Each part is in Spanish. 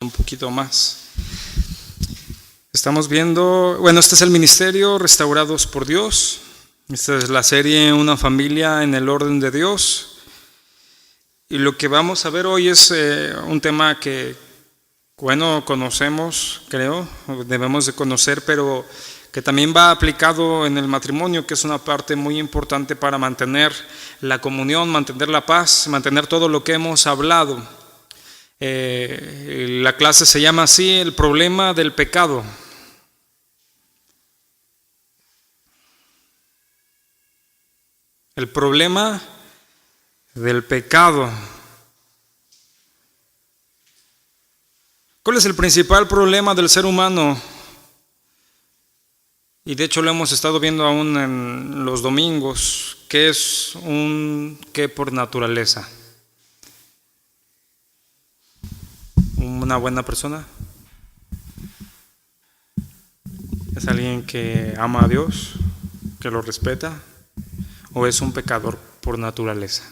un poquito más. Estamos viendo, este es el ministerio Restaurados por Dios. Esta es la serie Una familia en el orden de Dios. Y lo que vamos a ver hoy es un tema que, conocemos, creo, debemos de conocer, pero que también va aplicado en el matrimonio, que es una parte muy importante para mantener la comunión, mantener la paz, mantener todo lo que hemos hablado. La clase se llama así, el problema del pecado. El problema del pecado. ¿Cuál es el principal problema del ser humano? Y de hecho lo hemos estado viendo aún en los domingos. ¿Qué es un qué por naturaleza? ¿Una buena persona? ¿Es alguien que ama a Dios, que lo respeta? ¿O es un pecador por naturaleza?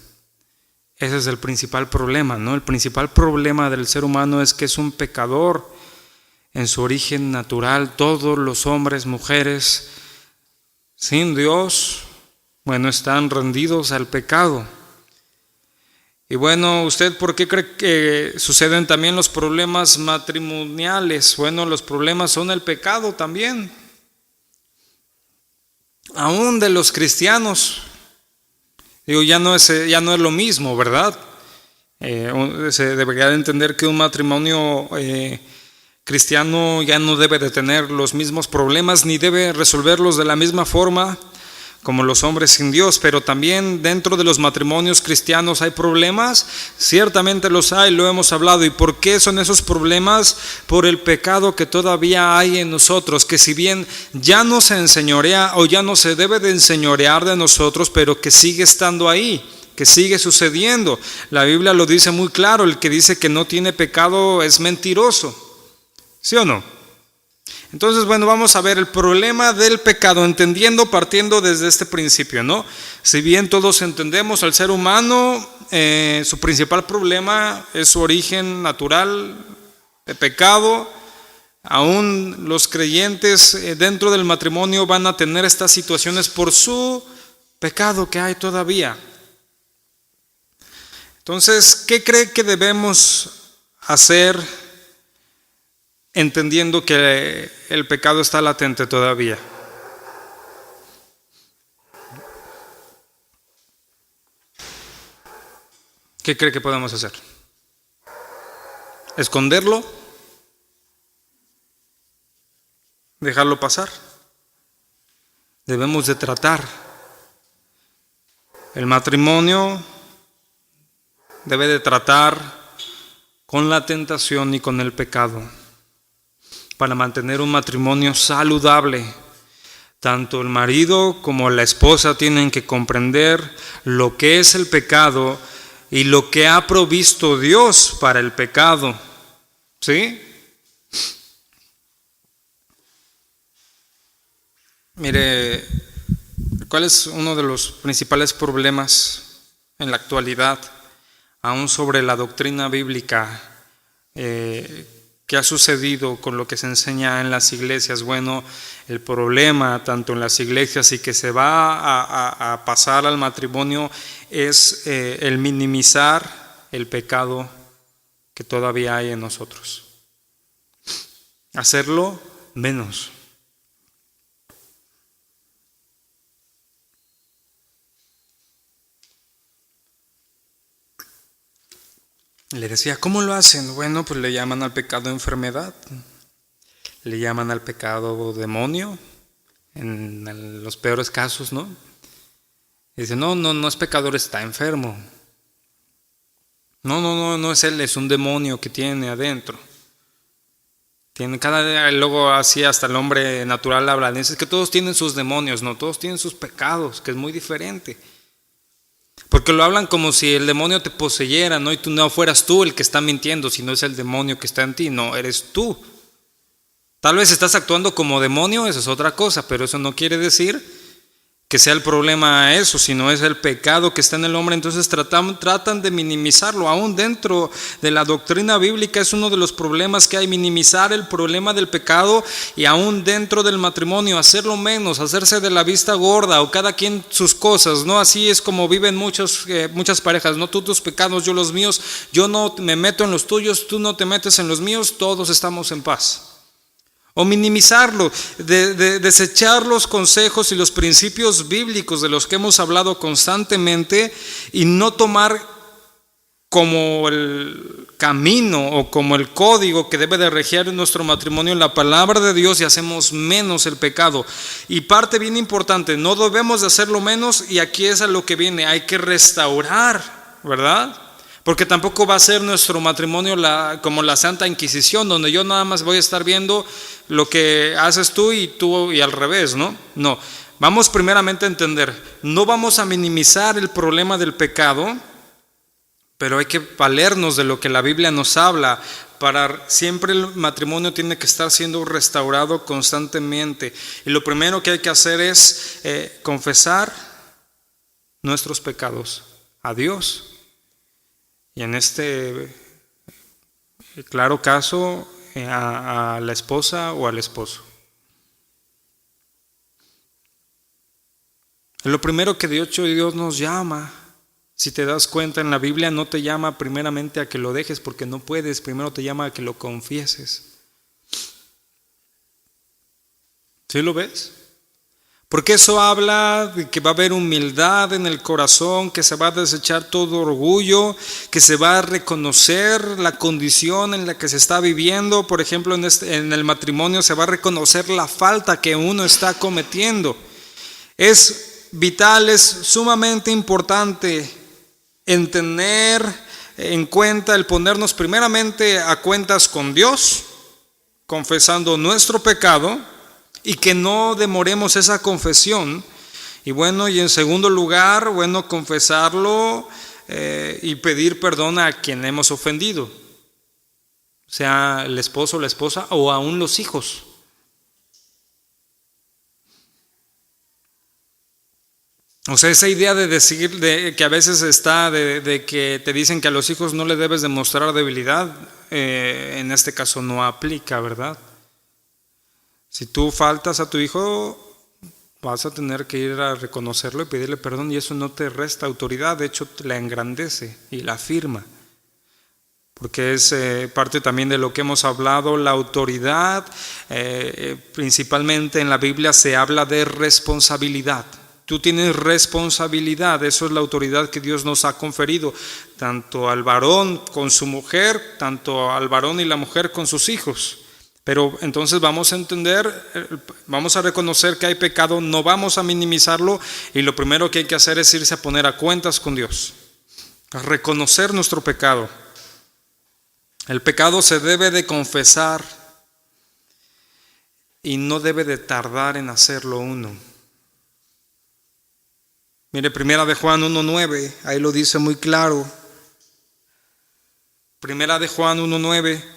Ese es el principal problema, ¿no? El principal problema del ser humano es que es un pecador en su origen natural. Todos los hombres, mujeres, sin Dios, están rendidos al pecado. Y ¿usted por qué cree que suceden también los problemas matrimoniales? Los problemas son el pecado también. Aún de los cristianos. Ya no es lo mismo, ¿verdad? Se debería de entender que un matrimonio cristiano ya no debe de tener los mismos problemas, ni debe resolverlos de la misma forma como los hombres sin Dios. Pero también dentro de los matrimonios cristianos hay problemas, ciertamente los hay, lo hemos hablado. ¿Y por qué son esos problemas? Por el pecado que todavía hay en nosotros, que si bien ya no se enseñorea o ya no se debe de enseñorear de nosotros, pero que sigue estando ahí, que sigue sucediendo. La Biblia lo dice muy claro: el que dice que no tiene pecado es mentiroso, ¿sí o no? Entonces, vamos a ver el problema del pecado, partiendo desde este principio, ¿no? Si bien todos entendemos al ser humano, su principal problema es su origen natural, el pecado. Aún los creyentes dentro del matrimonio van a tener estas situaciones por su pecado que hay todavía. Entonces, ¿qué cree que debemos hacer entendiendo que el pecado está latente todavía? ¿Qué cree que podemos hacer? ¿Esconderlo? ¿Dejarlo pasar? Debemos de tratar. El matrimonio debe de tratar con la tentación y con el pecado. Para mantener un matrimonio saludable, tanto el marido como la esposa tienen que comprender lo que es el pecado y lo que ha provisto Dios para el pecado. ¿Sí? Mire, ¿cuál es uno de los principales problemas en la actualidad, aún sobre la doctrina bíblica, que ha sucedido con lo que se enseña en las iglesias? El problema tanto en las iglesias y que se va a pasar al matrimonio es el minimizar el pecado que todavía hay en nosotros. Hacerlo menos. Le decía, ¿cómo lo hacen? Pues le llaman al pecado enfermedad, le llaman al pecado demonio, en los peores casos, ¿no? Y dice, no es pecador, está enfermo. No es él, es un demonio que tiene adentro. Luego así hasta el hombre natural habla, dice que todos tienen sus demonios, no, todos tienen sus pecados, que es muy diferente. Porque lo hablan como si el demonio te poseyera, ¿no? Y tú no fueras tú el que está mintiendo, sino es el demonio que está en ti, no, eres tú. Tal vez estás actuando como demonio, eso es otra cosa, pero eso no quiere decir que sea el problema eso, sino es el pecado que está en el hombre. Entonces tratan de minimizarlo. Aún dentro de la doctrina bíblica es uno de los problemas que hay, minimizar el problema del pecado, y aún dentro del matrimonio hacerlo menos, hacerse de la vista gorda, o cada quien sus cosas, ¿no? Así es como viven muchas parejas, ¿no? Tú tus pecados, yo los míos, yo no me meto en los tuyos, tú no te metes en los míos, todos estamos en paz. O minimizarlo, desechar los consejos y los principios bíblicos de los que hemos hablado constantemente, y no tomar como el camino o como el código que debe de regir nuestro matrimonio en la palabra de Dios, y hacemos menos el pecado. Y parte bien importante, no debemos de hacerlo menos, y aquí es a lo que viene, hay que restaurar, ¿verdad? Porque tampoco va a ser nuestro matrimonio como la Santa Inquisición, donde yo nada más voy a estar viendo lo que haces tú y al revés, ¿no? No, vamos primeramente a entender, no vamos a minimizar el problema del pecado, pero hay que valernos de lo que la Biblia nos habla. Para siempre el matrimonio tiene que estar siendo restaurado constantemente. Y lo primero que hay que hacer es confesar nuestros pecados a Dios. Y en este claro caso, a la esposa o al esposo. Lo primero que Dios nos llama, si te das cuenta en la Biblia, no te llama primeramente a que lo dejes porque no puedes, primero te llama a que lo confieses. ¿Sí lo ves? Porque eso habla de que va a haber humildad en el corazón, que se va a desechar todo orgullo, que se va a reconocer la condición en la que se está viviendo. Por ejemplo, en el matrimonio se va a reconocer la falta que uno está cometiendo. Es vital, es sumamente importante en tener en cuenta el ponernos primeramente a cuentas con Dios, confesando nuestro pecado, y que no demoremos esa confesión. Y bueno, y en segundo lugar, bueno, confesarlo y pedir perdón a quien hemos ofendido, sea el esposo, la esposa o aún los hijos. O sea, esa idea de decir que a veces está de que te dicen que a los hijos no le debes demostrar debilidad, en este caso no aplica, ¿verdad? Si tú faltas a tu hijo, vas a tener que ir a reconocerlo y pedirle perdón, y eso no te resta autoridad, de hecho te la engrandece y la afirma. Porque es parte también de lo que hemos hablado, la autoridad, principalmente en la Biblia se habla de responsabilidad. Tú tienes responsabilidad, eso es la autoridad que Dios nos ha conferido, tanto al varón con su mujer, tanto al varón y la mujer con sus hijos. Pero entonces vamos a entender, vamos a reconocer que hay pecado, no vamos a minimizarlo, y lo primero que hay que hacer es irse a poner a cuentas con Dios, a reconocer nuestro pecado. El pecado se debe de confesar y no debe de tardar en hacerlo uno. Mire, Primera de Juan 1:9, ahí lo dice muy claro. Primera de Juan 1:9.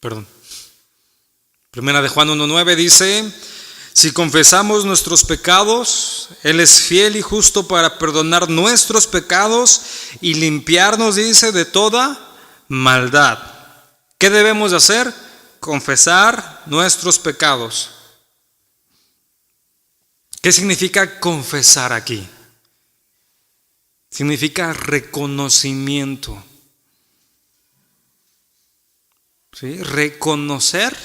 Perdón. Primera de Juan 1:9 dice: si confesamos nuestros pecados, Él es fiel y justo para perdonar nuestros pecados y limpiarnos, dice, de toda maldad. ¿Qué debemos hacer? Confesar nuestros pecados. ¿Qué significa confesar aquí? Significa reconocimiento. ¿Sí? Reconocer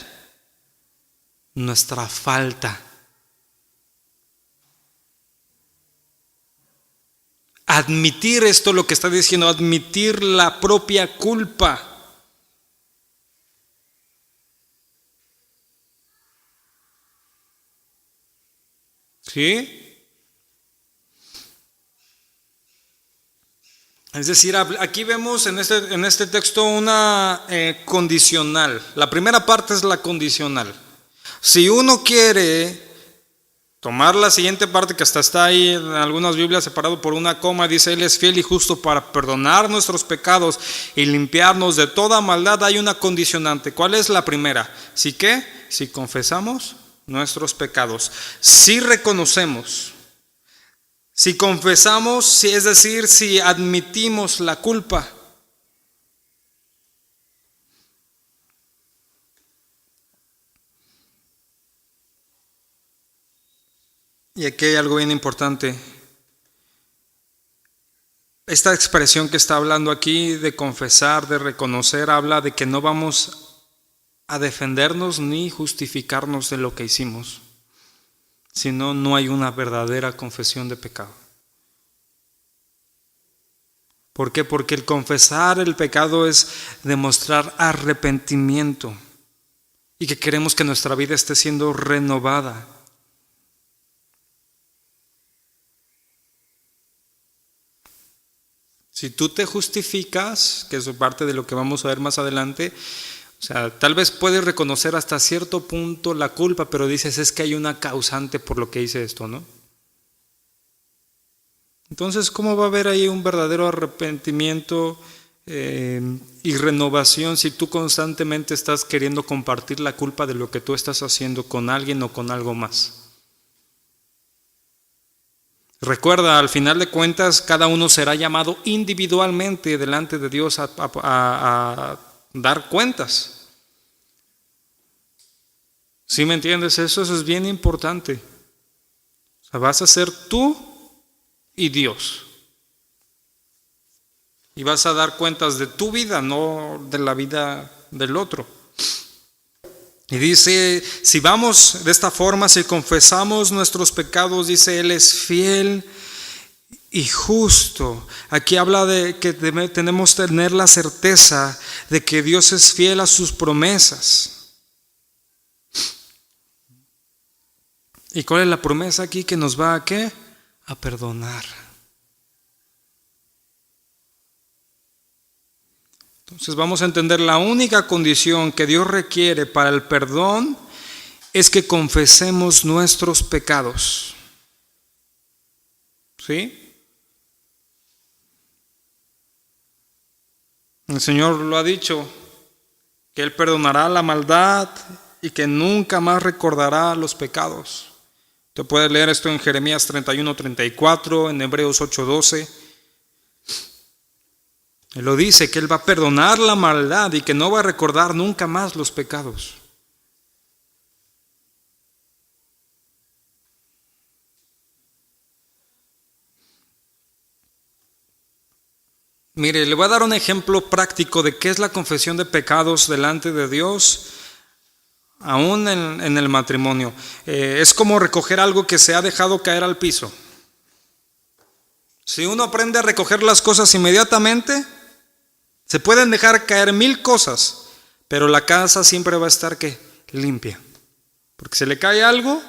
nuestra falta. Admitir esto, lo que está diciendo, admitir la propia culpa. ¿Sí? Es decir, aquí vemos en este texto una condicional. La primera parte es la condicional. Si uno quiere tomar la siguiente parte que hasta está ahí en algunas Biblias separado por una coma, dice: Él es fiel y justo para perdonar nuestros pecados y limpiarnos de toda maldad. Hay una condicionante. ¿Cuál es la primera? ¿Sí qué? Si confesamos nuestros pecados, si reconocemos, si confesamos, es decir, si admitimos la culpa. Y aquí hay algo bien importante. Esta expresión que está hablando aquí de confesar, de reconocer, habla de que no vamos a defendernos ni justificarnos de lo que hicimos, sino no hay una verdadera confesión de pecado. ¿Por qué? Porque el confesar el pecado es demostrar arrepentimiento y que queremos que nuestra vida esté siendo renovada. Si tú te justificas, que es parte de lo que vamos a ver más adelante, o sea, tal vez puedes reconocer hasta cierto punto la culpa, pero dices: es que hay una causante por lo que hice esto, ¿no? Entonces, ¿cómo va a haber ahí un verdadero arrepentimiento y renovación si tú constantemente estás queriendo compartir la culpa de lo que tú estás haciendo con alguien o con algo más? Recuerda, al final de cuentas, cada uno será llamado individualmente delante de Dios a dar cuentas. ¿Sí me entiendes? Eso es bien importante. O sea, vas a ser tú y Dios. Y vas a dar cuentas de tu vida, no de la vida del otro. Y dice: si vamos de esta forma, si confesamos nuestros pecados, dice, Él es fiel y justo. Aquí habla de que tenemos que tener la certeza de que Dios es fiel a sus promesas. ¿Y cuál es la promesa aquí? Que nos va a ¿qué? A perdonar. Entonces vamos a entender: la única condición que Dios requiere para el perdón es que confesemos nuestros pecados. ¿Sí? El Señor lo ha dicho, que Él perdonará la maldad y que nunca más recordará los pecados. Te puedes leer esto en Jeremías 31:34, en Hebreos 8:12. Él lo dice, que Él va a perdonar la maldad y que no va a recordar nunca más los pecados. Mire, le voy a dar un ejemplo práctico de qué es la confesión de pecados delante de Dios, aún en el matrimonio. Es como recoger algo que se ha dejado caer al piso. Si uno aprende a recoger las cosas inmediatamente, se pueden dejar caer 1000 cosas, pero la casa siempre va a estar ¿qué? Limpia. Porque se le cae algo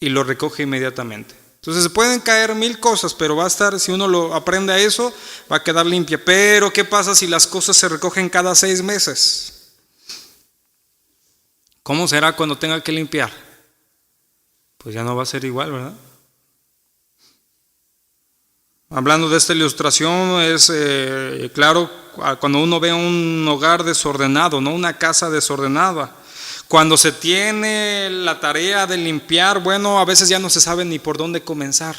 y lo recoge inmediatamente. Entonces se pueden caer 1000 cosas, pero va a estar, si uno lo aprende a eso, va a quedar limpia. Pero ¿qué pasa si las cosas se recogen cada 6 meses? ¿Cómo será cuando tenga que limpiar? Pues ya no va a ser igual, ¿verdad? Hablando de esta ilustración, es claro cuando uno ve un hogar desordenado, ¿no? Una casa desordenada. Cuando se tiene la tarea de limpiar, bueno, a veces ya no se sabe ni por dónde comenzar.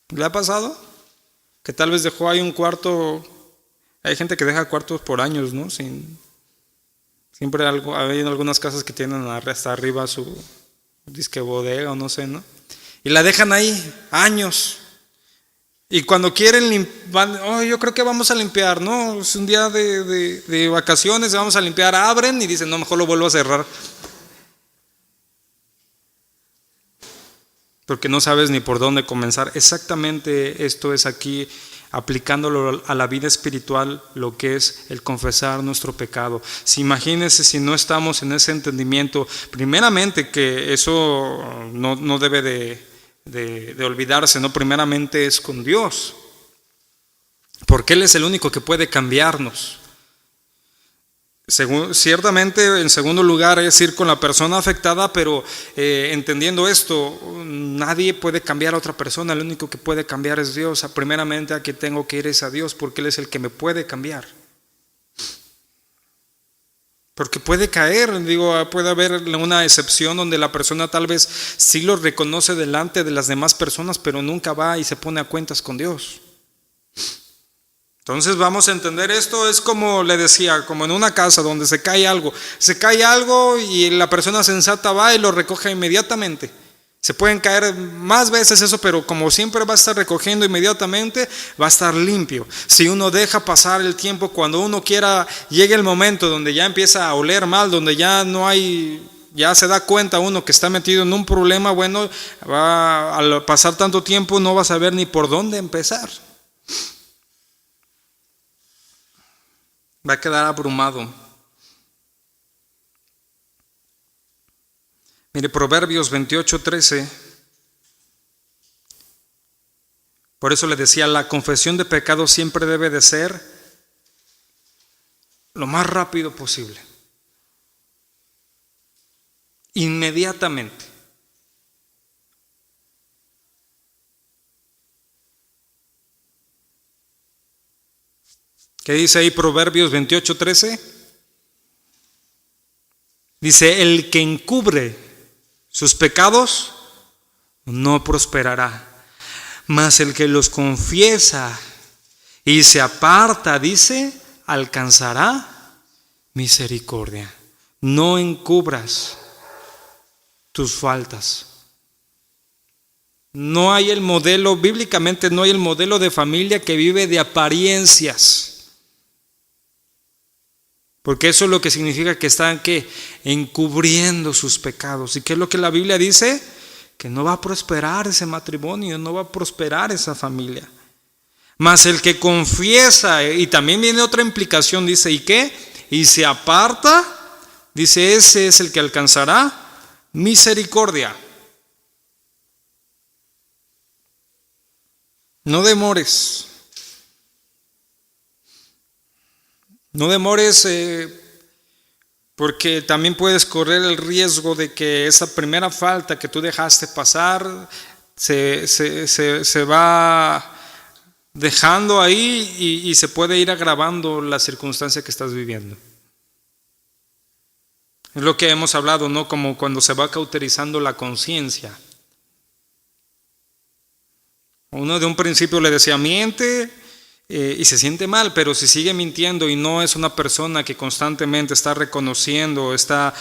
¿Le ha pasado? Que tal vez dejó ahí un cuarto. Hay gente que deja cuartos por años, ¿no? Siempre hay algunas casas que tienen hasta arriba su disque bodega o no sé, ¿no? Y la dejan ahí años. Y cuando quieren limpiar, yo creo que vamos a limpiar, ¿no? Es un día de vacaciones, vamos a limpiar, abren y dicen, no, mejor lo vuelvo a cerrar. Porque no sabes ni por dónde comenzar. Exactamente esto es aquí, aplicándolo a la vida espiritual, lo que es el confesar nuestro pecado. Si imagínense si no estamos en ese entendimiento, primeramente que eso no debe de olvidarse, ¿no? Primeramente es con Dios, porque Él es el único que puede cambiarnos. Ciertamente, en segundo lugar, es ir con la persona afectada, pero entendiendo esto, nadie puede cambiar a otra persona, el único que puede cambiar es Dios. Primeramente a quien tengo que ir es a Dios, porque Él es el que me puede cambiar. Porque puede caer, puede haber una excepción donde la persona tal vez sí lo reconoce delante de las demás personas, pero nunca va y se pone a cuentas con Dios. Entonces vamos a entender esto, es como le decía, como en una casa donde se cae algo y la persona sensata va y lo recoge inmediatamente. Se pueden caer más veces eso, pero como siempre va a estar recogiendo inmediatamente, va a estar limpio. Si uno deja pasar el tiempo, cuando uno quiera, llegue el momento donde ya empieza a oler mal, donde ya no hay, ya se da cuenta uno que está metido en un problema, bueno, al pasar tanto tiempo no va a saber ni por dónde empezar. Va a quedar abrumado. Mire, Proverbios 28:13. Por eso le decía, la confesión de pecado siempre debe de ser lo más rápido posible. Inmediatamente. ¿Qué dice ahí Proverbios 28:13? Dice, el que encubre sus pecados no prosperará, mas el que los confiesa y se aparta, dice, alcanzará misericordia. No encubras tus faltas. No hay el modelo, bíblicamente no hay el modelo de familia que vive de apariencias. Porque eso es lo que significa que están encubriendo sus pecados. ¿Y qué es lo que la Biblia dice? Que no va a prosperar ese matrimonio, no va a prosperar esa familia. Mas el que confiesa, y también viene otra implicación, dice, ¿y qué? Y se aparta, dice, ese es el que alcanzará misericordia. No demores. No demores, porque también puedes correr el riesgo de que esa primera falta que tú dejaste pasar se va dejando ahí y se puede ir agravando la circunstancia que estás viviendo. Es lo que hemos hablado, ¿no? Como cuando se va cauterizando la conciencia. Uno de un principio le decía, miente, y se siente mal, pero si sigue mintiendo y no es una persona que constantemente está reconociendo, está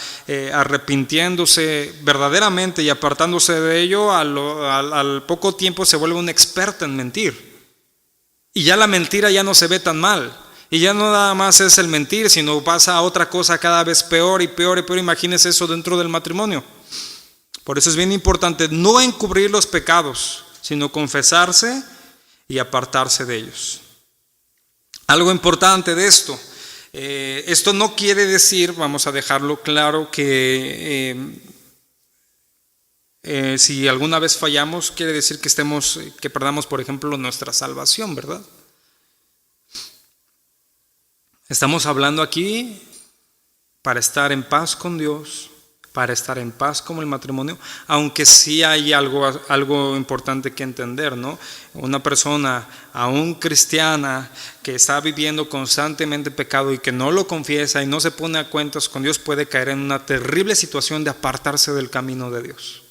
arrepintiéndose verdaderamente y apartándose de ello, al poco tiempo se vuelve un experto en mentir. Y ya la mentira ya no se ve tan mal. Y ya no nada más es el mentir, sino pasa a otra cosa cada vez peor y peor y peor. Imagínense eso dentro del matrimonio. Por eso es bien importante no encubrir los pecados, sino confesarse y apartarse de ellos. Algo importante de esto no quiere decir, vamos a dejarlo claro, que si alguna vez fallamos, quiere decir que perdamos, por ejemplo, nuestra salvación, ¿verdad? Estamos hablando aquí para estar en paz con Dios, para estar en paz con el matrimonio, aunque sí hay algo importante que entender, ¿no? Una persona, aún cristiana, que está viviendo constantemente pecado y que no lo confiesa y no se pone a cuentas con Dios, puede caer en una terrible situación de apartarse del camino de Dios.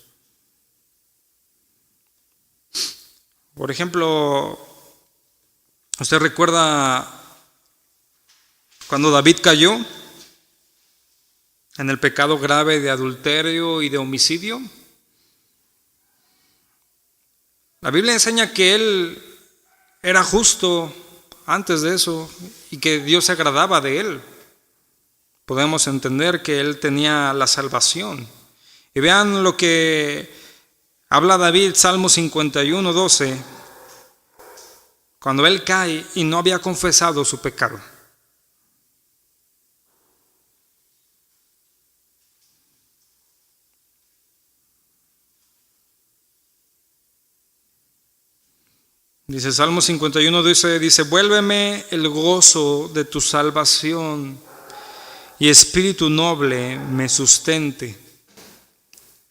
Por ejemplo, ¿usted recuerda cuando David cayó en el pecado grave de adulterio y de homicidio? La Biblia enseña que él era justo antes de eso y que Dios se agradaba de él. Podemos entender que él tenía la salvación. Y vean lo que habla David, Salmo 51:12, cuando él cae y no había confesado su pecado. Dice Salmo 51, dice, vuélveme el gozo de tu salvación y espíritu noble me sustente.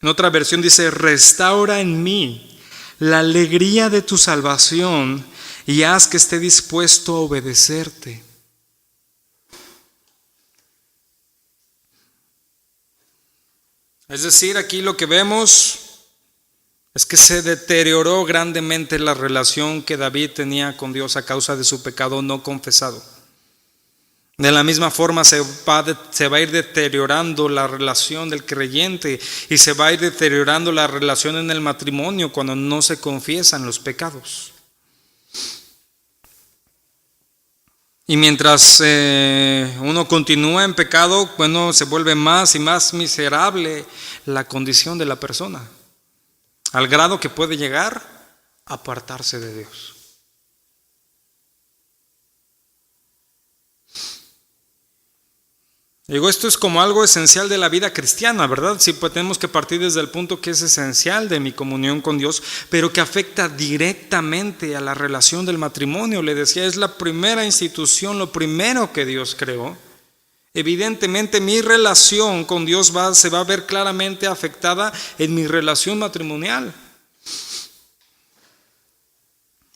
En otra versión dice, restaura en mí la alegría de tu salvación y haz que esté dispuesto a obedecerte. Es decir, aquí lo que vemos es que se deterioró grandemente la relación que David tenía con Dios a causa de su pecado no confesado. De la misma forma se va a ir deteriorando la relación del creyente y se va a ir deteriorando la relación en el matrimonio cuando no se confiesan los pecados. Y mientras uno continúa en pecado, bueno, se vuelve más y más miserable la condición de la persona, al grado que puede llegar a apartarse de Dios. Digo, esto es como algo esencial de la vida cristiana, ¿verdad? Sí, pues tenemos que partir desde el punto que es esencial de mi comunión con Dios, pero que afecta directamente a la relación del matrimonio. Le decía, es la primera institución, lo primero que Dios creó. Evidentemente mi relación con Dios se va a ver claramente afectada en mi relación matrimonial.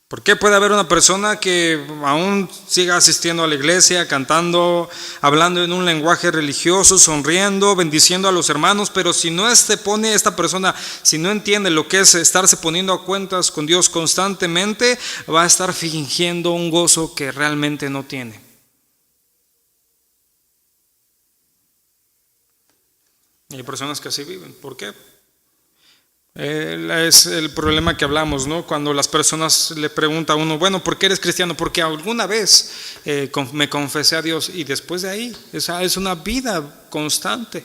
¿Por qué puede haber una persona que aún siga asistiendo a la iglesia, cantando, hablando en un lenguaje religioso, sonriendo, bendiciendo a los hermanos, pero si no esta persona, si no entiende lo que es estarse poniendo a cuentas con Dios constantemente, va a estar fingiendo un gozo que realmente no tiene? Y hay personas que así viven. ¿Por qué? Es el problema que hablamos, ¿no? Cuando las personas le preguntan a uno, bueno, ¿por qué eres cristiano? Porque alguna vez me confesé a Dios, y después de ahí, esa es una vida constante.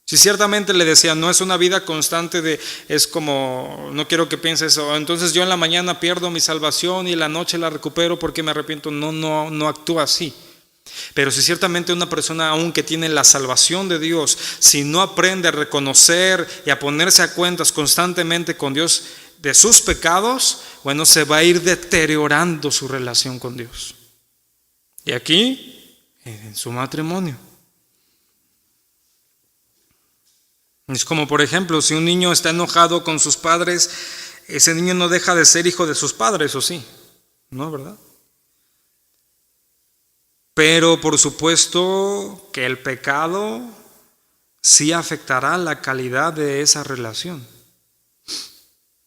Si ciertamente le decía, no es una vida constante es como, no quiero que pienses, entonces yo en la mañana pierdo mi salvación y en la noche la recupero porque me arrepiento. No actúa así. Pero si ciertamente una persona, aunque tiene la salvación de Dios, si no aprende a reconocer y a ponerse a cuentas constantemente con Dios de sus pecados, bueno, se va a ir deteriorando su relación con Dios. Y aquí, en su matrimonio. Es como, por ejemplo, si un niño está enojado con sus padres, ese niño no deja de ser hijo de sus padres, ¿o sí? ¿No, verdad? Pero por supuesto que el pecado sí afectará la calidad de esa relación.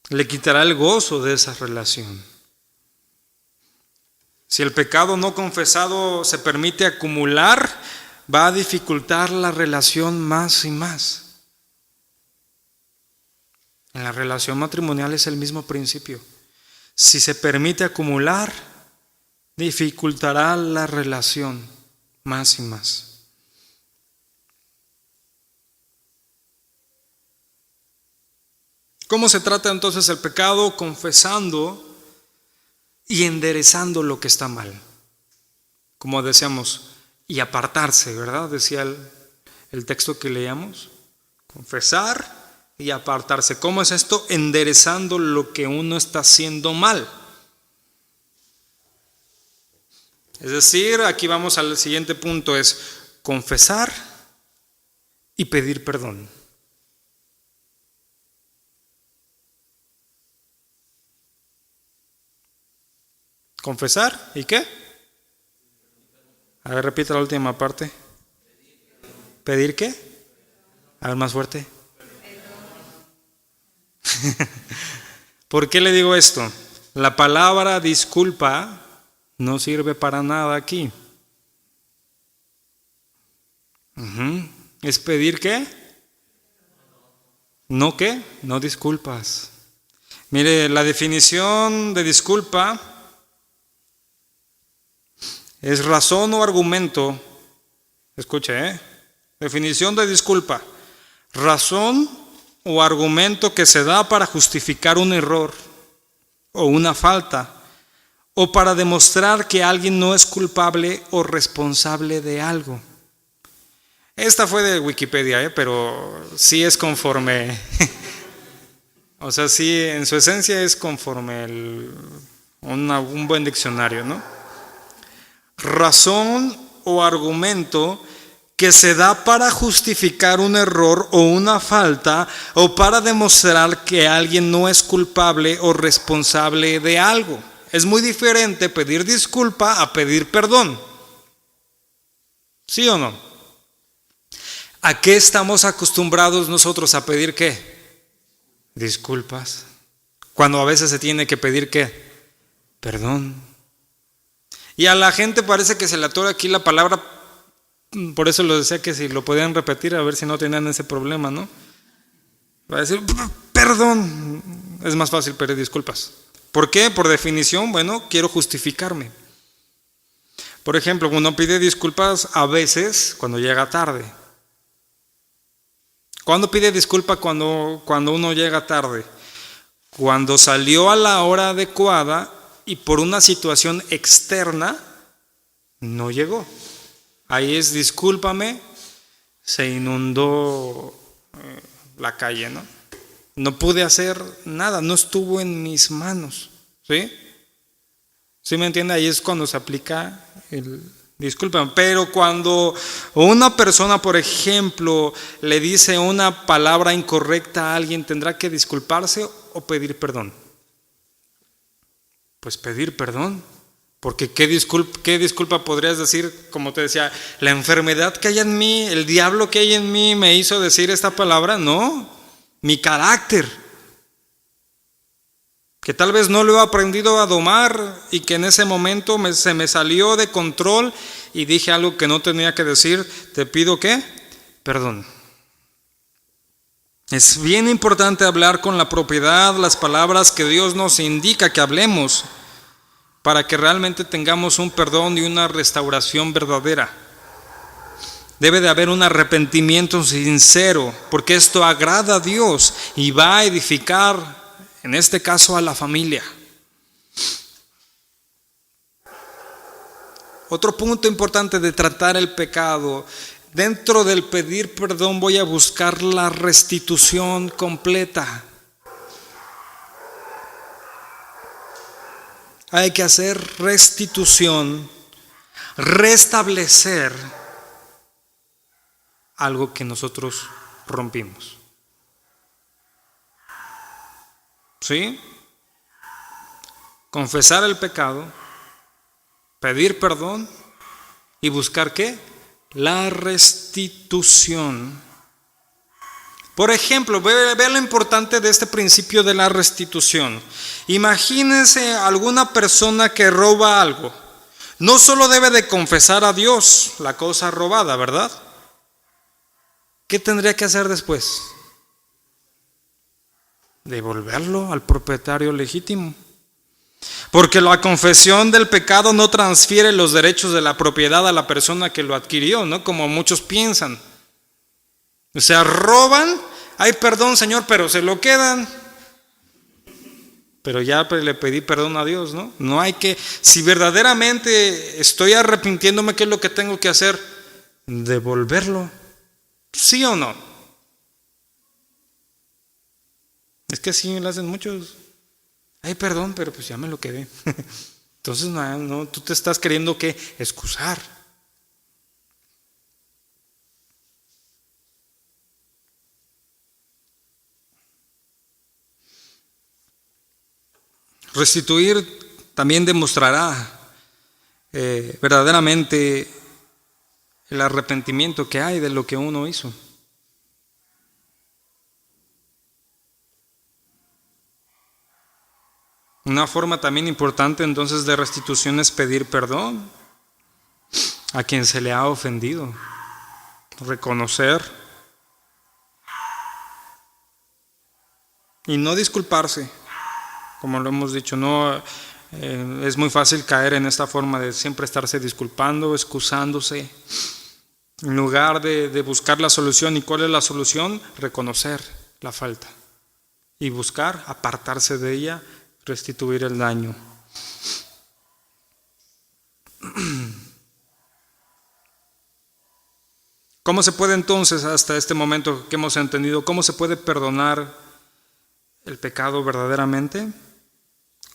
Le quitará el gozo de esa relación. Si el pecado no confesado se permite acumular, va a dificultar la relación más y más. En la relación matrimonial es el mismo principio. Si se permite acumular, dificultará la relación más y más. ¿Cómo se trata entonces el pecado? Confesando y enderezando lo que está mal. Como decíamos, y apartarse, ¿verdad? Decía el texto que leíamos. Confesar y apartarse. ¿Cómo es esto? Enderezando lo que uno está haciendo mal. Es decir, aquí vamos al siguiente punto, es confesar y pedir perdón. ¿Confesar y qué? A ver, repita la última parte. ¿Pedir qué? A ver, más fuerte. ¿Por qué le digo esto? La palabra disculpa no sirve para nada aquí. ¿Es pedir qué? ¿No qué? No disculpas. Mire, la definición de disculpa es razón o argumento. Escuche, definición de disculpa. Razón o argumento que se da para justificar un error o una falta, o para demostrar que alguien no es culpable o responsable de algo. Esta fue de Wikipedia, pero sí es conforme, o sea, sí, en su esencia es conforme un buen diccionario, ¿no? Razón o argumento que se da para justificar un error o una falta o para demostrar que alguien no es culpable o responsable de algo. Es muy diferente pedir disculpa a pedir perdón. ¿Sí o no? ¿A qué estamos acostumbrados nosotros a pedir qué? Disculpas. Cuando a veces se tiene que pedir qué? Perdón. Y a la gente parece que se le atora aquí la palabra. Por eso lo decía que si lo podían repetir, a ver si no tenían ese problema, ¿no? Va a decir, perdón. Es más fácil pedir disculpas. ¿Por qué? Por definición, bueno, quiero justificarme. Por ejemplo, uno pide disculpas a veces cuando llega tarde. ¿Cuándo pide disculpa cuando uno llega tarde? Cuando salió a la hora adecuada y por una situación externa no llegó. Ahí es discúlpame, se inundó la calle, ¿no? No pude hacer nada, no estuvo en mis manos, ¿sí? ¿Sí me entiende? Ahí es cuando se aplica el discúlpame. Pero cuando una persona, por ejemplo, le dice una palabra incorrecta a alguien, ¿tendrá que disculparse o pedir perdón? Pues pedir perdón. Porque ¿qué disculpa podrías decir? Como te decía, la enfermedad que hay en mí, el diablo que hay en mí me hizo decir esta palabra. No, mi carácter, que tal vez no lo he aprendido a domar y que en ese momento se me salió de control y dije algo que no tenía que decir. Te pido ¿qué? Perdón. Es bien importante hablar con la propiedad las palabras que Dios nos indica que hablemos, para que realmente tengamos un perdón y una restauración verdadera. Debe de haber un arrepentimiento sincero, porque esto agrada a Dios y va a edificar, en este caso, a la familia. Otro punto importante de tratar el pecado: dentro del pedir perdón voy a buscar la restitución completa. Hay que hacer restitución, restablecer algo que nosotros rompimos. ¿Sí? Confesar el pecado, pedir perdón y buscar ¿qué? La restitución. Por ejemplo, ve lo importante de este principio de la restitución. Imagínense alguna persona que roba algo. No solo debe de confesar a Dios la cosa robada, ¿verdad? ¿Qué tendría que hacer después? Devolverlo al propietario legítimo. Porque la confesión del pecado no transfiere los derechos de la propiedad a la persona que lo adquirió, ¿no? Como muchos piensan. O sea, roban, ay, perdón, Señor, pero se lo quedan. Pero ya le pedí perdón a Dios, ¿no? No hay que, si verdaderamente estoy arrepintiéndome, ¿qué es lo que tengo que hacer? Devolverlo. ¿Sí o no? Es que así lo hacen muchos. Ay, perdón, pero pues ya me lo quedé. Entonces, no, tú te estás queriendo ¿qué? Excusar. Restituir también demostrará verdaderamente el arrepentimiento que hay de lo que uno hizo. Una forma también importante entonces de restitución es pedir perdón a quien se le ha ofendido, reconocer y no disculparse. Como lo hemos dicho, no es muy fácil caer en esta forma de siempre estarse disculpando, excusándose, en lugar de buscar la solución. ¿Y cuál es la solución? Reconocer la falta y buscar apartarse de ella, restituir el daño. ¿Cómo se puede entonces, hasta este momento que hemos entendido, cómo se puede perdonar el pecado verdaderamente?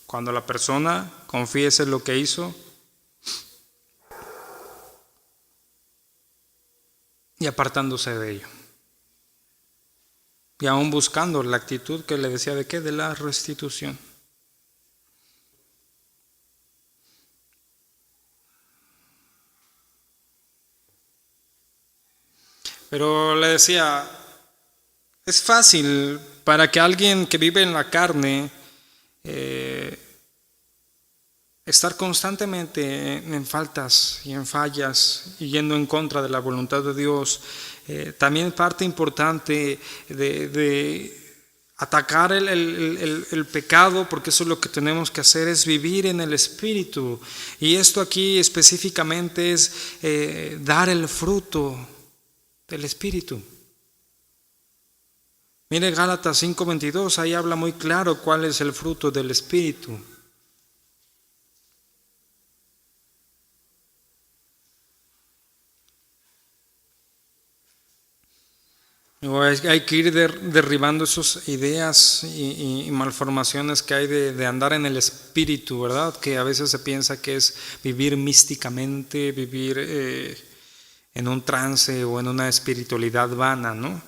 Cuando la persona confiese lo que hizo, y apartándose de ello. Y aún buscando la actitud que le decía de qué, de la restitución. Pero le decía, es fácil para que alguien que vive en la carne estar constantemente en faltas y en fallas y yendo en contra de la voluntad de Dios. También parte importante de atacar el pecado, porque eso es lo que tenemos que hacer, es vivir en el Espíritu. Y esto aquí específicamente es dar el fruto del Espíritu. Mire Gálatas 5:22, ahí habla muy claro cuál es el fruto del Espíritu. Hay que ir derribando esas ideas y malformaciones que hay de andar en el Espíritu, ¿verdad? Que a veces se piensa que es vivir místicamente, vivir en un trance o en una espiritualidad vana, ¿no?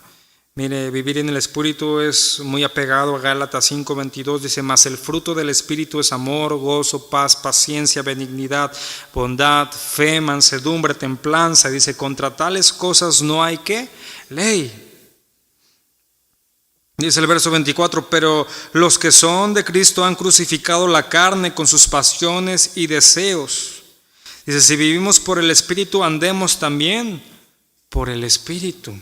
Mire, vivir en el Espíritu es muy apegado a Gálatas 5:22, dice, mas el fruto del Espíritu es amor, gozo, paz, paciencia, benignidad, bondad, fe, mansedumbre, templanza. Dice, contra tales cosas no hay ¿qué? Ley. Dice el verso 24, pero los que son de Cristo han crucificado la carne con sus pasiones y deseos. Dice, si vivimos por el Espíritu, andemos también por el Espíritu.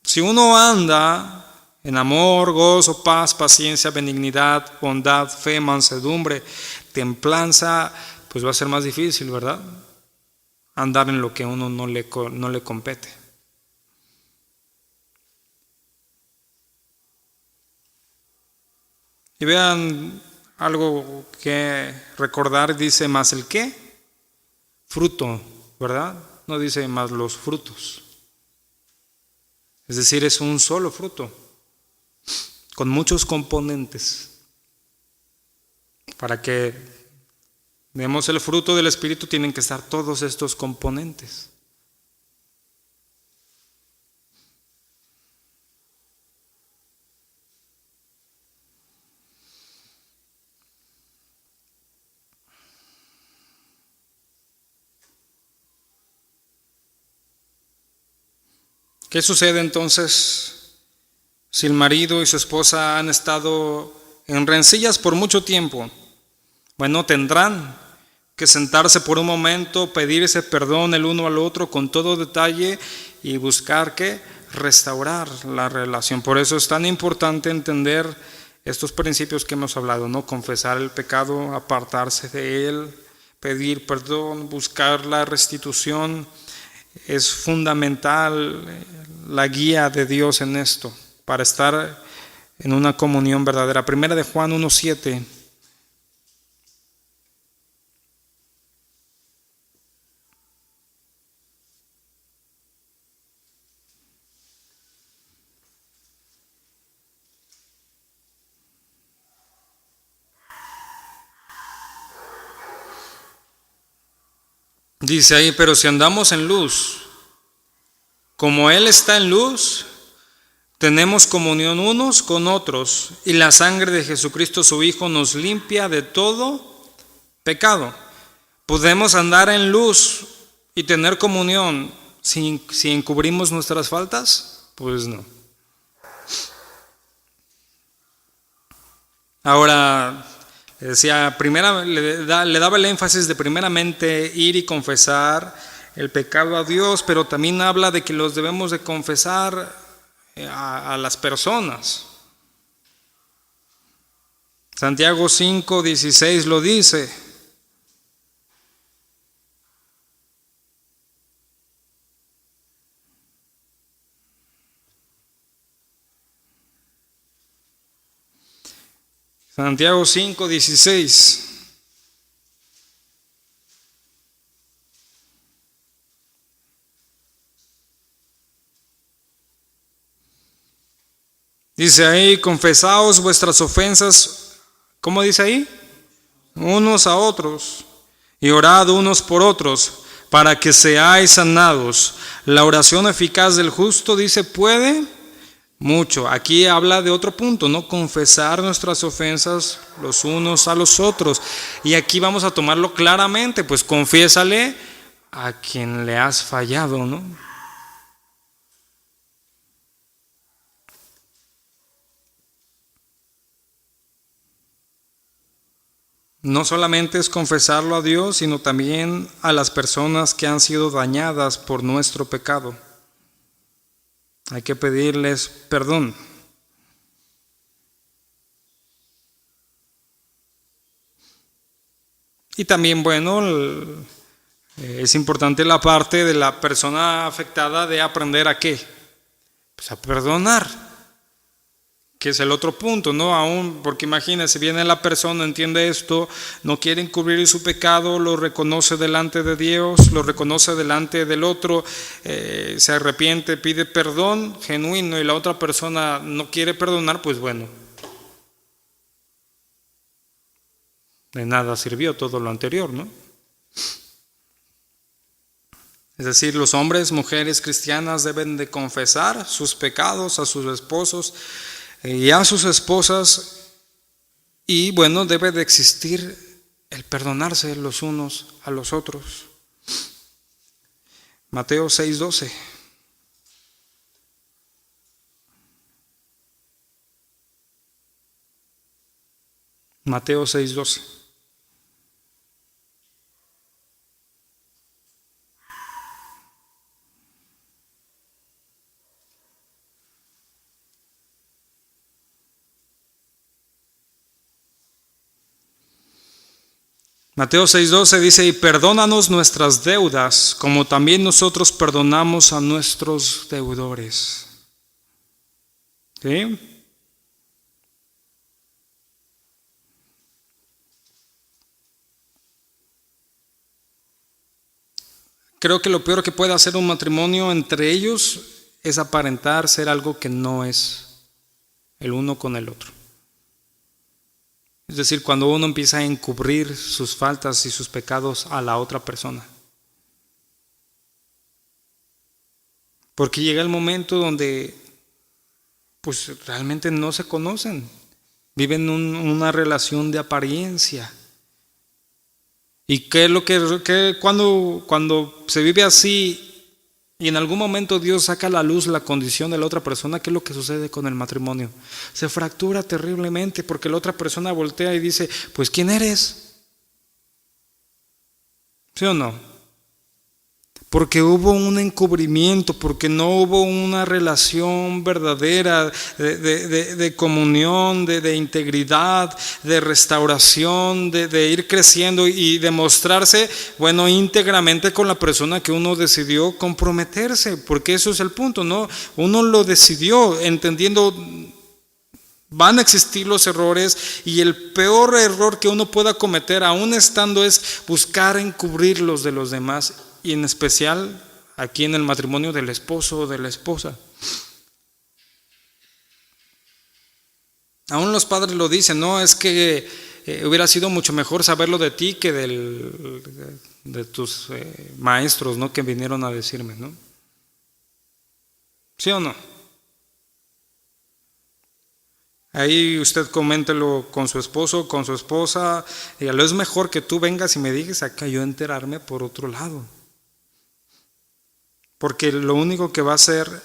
Si uno anda en amor, gozo, paz, paciencia, benignidad, bondad, fe, mansedumbre, templanza, pues va a ser más difícil, ¿verdad? Andar en lo que a uno no le compete. Y vean algo que recordar, dice más el qué, fruto, ¿verdad? No dice más los frutos. Es decir, es un solo fruto, con muchos componentes. Para que demos el fruto del Espíritu tienen que estar todos estos componentes. ¿Qué sucede entonces si el marido y su esposa han estado en rencillas por mucho tiempo? Bueno, tendrán que sentarse por un momento, pedirse perdón el uno al otro con todo detalle y buscar que restaurar la relación. Por eso es tan importante entender estos principios que hemos hablado, ¿no? Confesar el pecado, apartarse de él, pedir perdón, buscar la restitución. Es fundamental la guía de Dios en esto para estar en una comunión verdadera. Primera de Juan 1:7. Dice ahí, pero si andamos en luz, como Él está en luz, tenemos comunión unos con otros, y la sangre de Jesucristo su Hijo nos limpia de todo pecado. ¿Podemos andar en luz y tener comunión si encubrimos nuestras faltas? Pues no. Ahora, decía, le daba el énfasis de primeramente ir y confesar el pecado a Dios, pero también habla de que los debemos de confesar a las personas. Santiago 5:16 lo dice. Santiago 5:16. Dice ahí, confesaos vuestras ofensas, ¿cómo dice ahí? Unos a otros, y orad unos por otros, para que seáis sanados. La oración eficaz del justo, dice, puede mucho. Aquí habla de otro punto, ¿no? Confesar nuestras ofensas los unos a los otros. Y aquí vamos a tomarlo claramente, pues confiésale a quien le has fallado, ¿no? No solamente es confesarlo a Dios, sino también a las personas que han sido dañadas por nuestro pecado. Hay que pedirles perdón. Y también, bueno, es importante la parte de la persona afectada de aprender a qué, pues a perdonar. Que es el otro punto, ¿no? Aún, porque imagínense, viene la persona, entiende esto, no quiere encubrir su pecado, lo reconoce delante de Dios, lo reconoce delante del otro, se arrepiente, pide perdón genuino y la otra persona no quiere perdonar, pues bueno, de nada sirvió todo lo anterior, ¿no? Es decir, los hombres, mujeres cristianas deben de confesar sus pecados a sus esposos y a sus esposas, y bueno, debe de existir el perdonarse los unos a los otros. Mateo 6:12. Mateo 6:12. Mateo 6:12 dice, y perdónanos nuestras deudas, como también nosotros perdonamos a nuestros deudores. ¿Sí? Creo que lo peor que puede hacer un matrimonio entre ellos es aparentar ser algo que no es el uno con el otro. Es decir, cuando uno empieza a encubrir sus faltas y sus pecados a la otra persona. Porque llega el momento donde pues realmente no se conocen. Viven una relación de apariencia. ¿Y qué es lo que cuando se vive así y en algún momento Dios saca a la luz la condición de la otra persona? ¿Qué es lo que sucede con el matrimonio? Se fractura terriblemente porque la otra persona voltea y dice, pues ¿quién eres? ¿Sí o no? Porque hubo un encubrimiento, porque no hubo una relación verdadera de comunión, de integridad, de restauración, de ir creciendo y demostrarse, bueno, íntegramente con la persona que uno decidió comprometerse, porque eso es el punto, ¿no? Uno lo decidió entendiendo, van a existir los errores y el peor error que uno pueda cometer aún estando es buscar encubrirlos de los demás. Y en especial aquí en el matrimonio del esposo o de la esposa. Aún los padres lo dicen, no, es que hubiera sido mucho mejor saberlo de ti que de tus maestros, ¿no? Que vinieron a decirme, ¿no? ¿Sí o no? Ahí usted coméntelo con su esposo, con su esposa, y a lo es mejor que tú vengas y me digas acá yo enterarme por otro lado. Porque lo único que va a hacer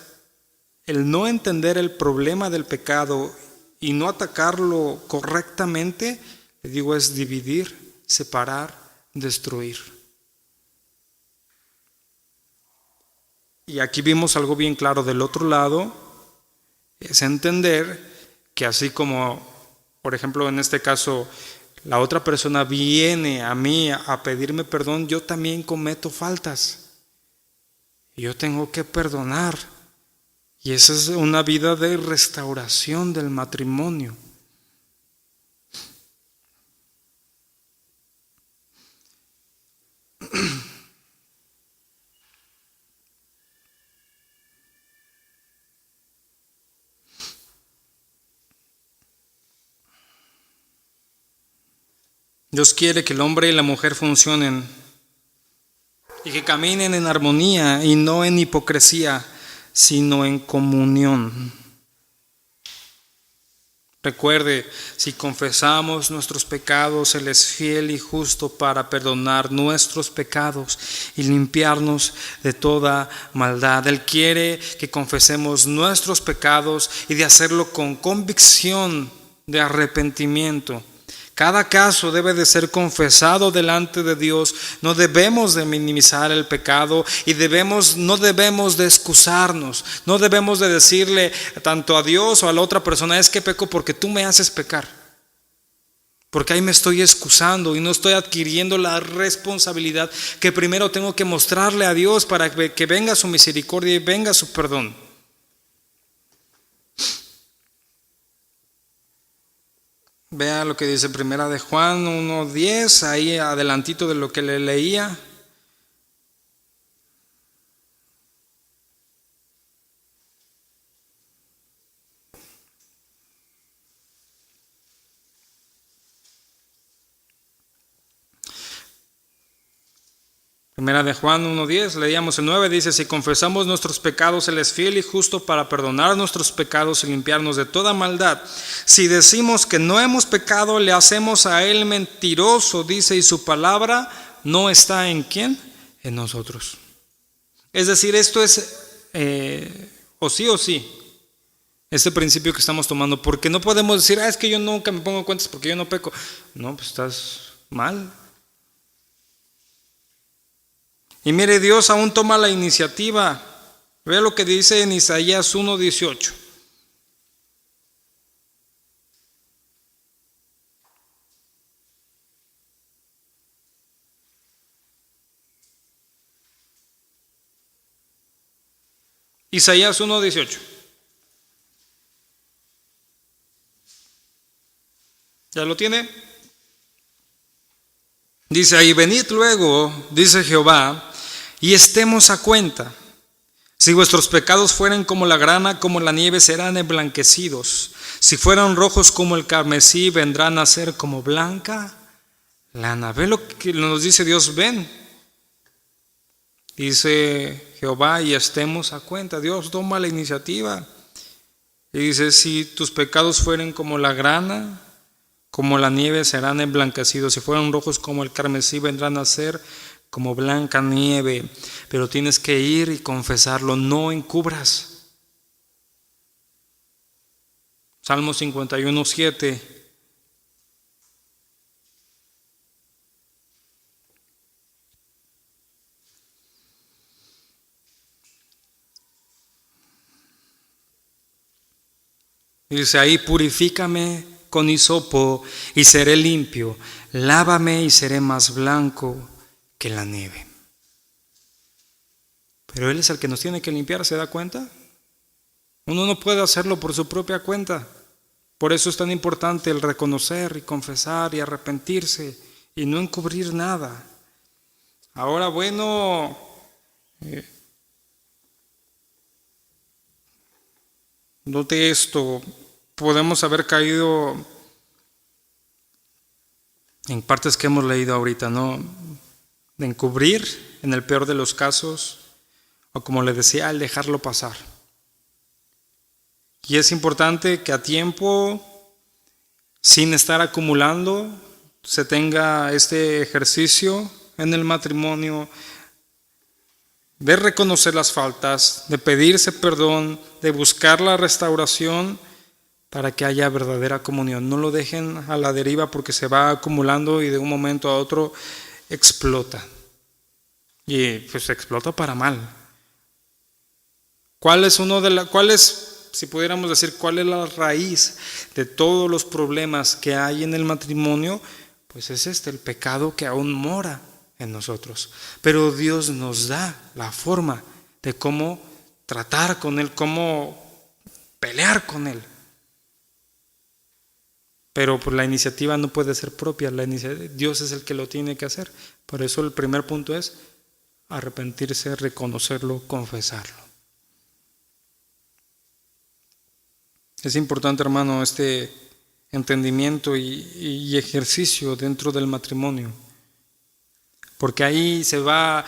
el no entender el problema del pecado y no atacarlo correctamente, le digo, es dividir, separar, destruir. Y aquí vimos algo bien claro del otro lado, es entender que así como, por ejemplo, en este caso, la otra persona viene a mí a pedirme perdón, yo también cometo faltas. Yo tengo que perdonar. Y esa es una vida de restauración del matrimonio. Dios quiere que el hombre y la mujer funcionen y que caminen en armonía y no en hipocresía, sino en comunión. Recuerde, si confesamos nuestros pecados, Él es fiel y justo para perdonar nuestros pecados y limpiarnos de toda maldad. Él quiere que confesemos nuestros pecados y de hacerlo con convicción de arrepentimiento. Cada caso debe de ser confesado delante de Dios. No debemos de minimizar el pecado y no debemos de excusarnos. No debemos de decirle tanto a Dios o a la otra persona, es que peco porque tú me haces pecar. Porque ahí me estoy excusando y no estoy adquiriendo la responsabilidad que primero tengo que mostrarle a Dios para que venga su misericordia y venga su perdón. Vea lo que dice Primera de Juan 1:10, ahí adelantito de lo que le leía. Primera de Juan 1:10, leíamos el 9, dice: si confesamos nuestros pecados, Él es fiel y justo para perdonar nuestros pecados y limpiarnos de toda maldad. Si decimos que no hemos pecado, le hacemos a Él mentiroso, dice, y su palabra no está ¿en quién? En nosotros. Es decir, esto es o sí, este principio que estamos tomando, porque no podemos decir, es que yo nunca me pongo cuentas porque yo no peco. No, pues estás mal. Y mire, Dios aún toma la iniciativa. Vea lo que dice en Isaías 1:18. Isaías 1:18. ¿Ya lo tiene? Dice ahí: venid luego, dice Jehová, y estemos a cuenta. Si vuestros pecados fueren como la grana, como la nieve, serán emblanquecidos. Si fueran rojos como el carmesí, vendrán a ser como blanca lana. Ve lo que nos dice Dios, ven. Dice Jehová, y estemos a cuenta. Dios toma la iniciativa. Y dice: si tus pecados fueren como la grana, como la nieve, serán emblanquecidos. Si fueran rojos como el carmesí, vendrán a ser como blanca nieve. Pero tienes que ir y confesarlo, no encubras. Salmo 51:7. Dice ahí: purifícame con hisopo y seré limpio, lávame y seré más blanco que la nieve. Pero Él es el que nos tiene que limpiar, ¿se da cuenta? Uno no puede hacerlo por su propia cuenta. Por eso es tan importante el reconocer y confesar y arrepentirse y no encubrir nada. Ahora, bueno, note esto, podemos haber caído en partes que hemos leído ahorita, ¿no? De encubrir en el peor de los casos, o como le decía, al dejarlo pasar. Y es importante que a tiempo, sin estar acumulando, se tenga este ejercicio en el matrimonio de reconocer las faltas, de pedirse perdón, de buscar la restauración para que haya verdadera comunión. No lo dejen a la deriva porque se va acumulando y de un momento a otro explota. Y pues explota para mal. Si pudiéramos decir, cuál es la raíz de todos los problemas que hay en el matrimonio? Pues es el pecado que aún mora en nosotros. Pero Dios nos da la forma de cómo tratar con Él, cómo pelear con Él. Pero pues la iniciativa no puede ser propia, Dios es el que lo tiene que hacer. Por eso el primer punto es arrepentirse, reconocerlo, confesarlo. Es importante, hermano, este entendimiento y ejercicio dentro del matrimonio. porque ahí se va a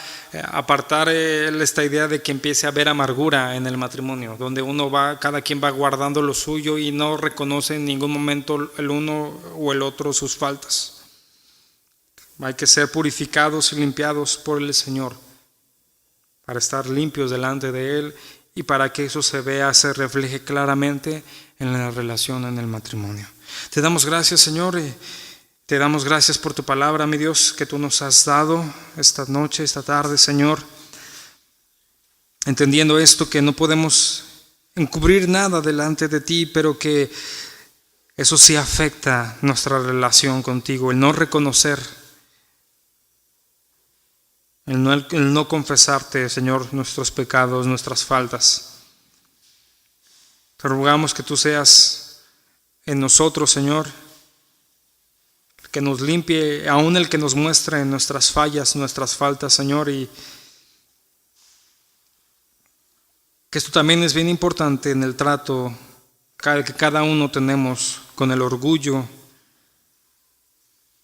apartar esta idea de que empiece a haber amargura en el matrimonio, donde cada quien va guardando lo suyo y no reconoce en ningún momento el uno o el otro sus faltas. Hay que ser purificados y limpiados por el Señor para estar limpios delante de Él y para que eso se refleje claramente en la relación en el matrimonio. Te damos gracias, Señor, y te damos gracias por tu palabra, mi Dios, que tú nos has dado esta noche, esta tarde, Señor. Entendiendo esto, que no podemos encubrir nada delante de ti, pero que eso sí afecta nuestra relación contigo, el no reconocer, el no confesarte, Señor, nuestros pecados, nuestras faltas. Te rogamos que tú seas en nosotros, Señor, que nos limpie, aún el que nos muestre nuestras fallas, nuestras faltas, Señor, y que esto también es bien importante en el trato que cada uno tenemos con el orgullo,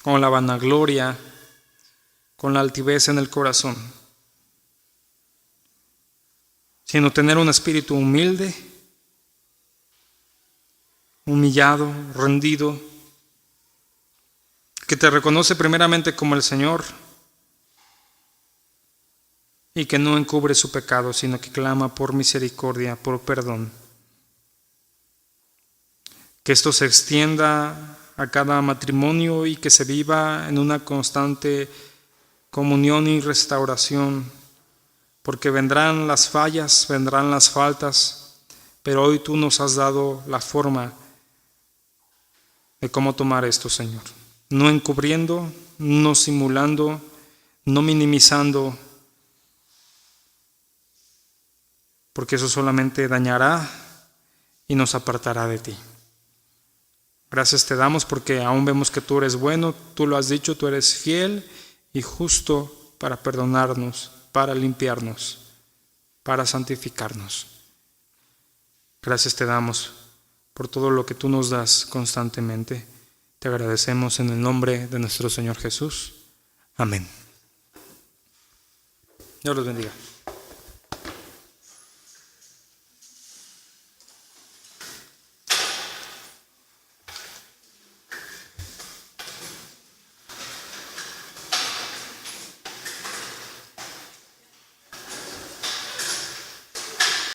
con la vanagloria, con la altivez en el corazón, sino tener un espíritu humilde, humillado, rendido, que te reconoce primeramente como el Señor y que no encubre su pecado, sino que clama por misericordia, por perdón. Que esto se extienda a cada matrimonio y que se viva en una constante comunión y restauración, porque vendrán las fallas, vendrán las faltas, pero hoy tú nos has dado la forma de cómo tomar esto, Señor. No encubriendo, no simulando, no minimizando, porque eso solamente dañará y nos apartará de ti. Gracias te damos porque aún vemos que tú eres bueno, tú lo has dicho, tú eres fiel y justo para perdonarnos, para limpiarnos, para santificarnos. Gracias te damos por todo lo que tú nos das constantemente. Te agradecemos en el nombre de nuestro Señor Jesús. Amén. Dios los bendiga.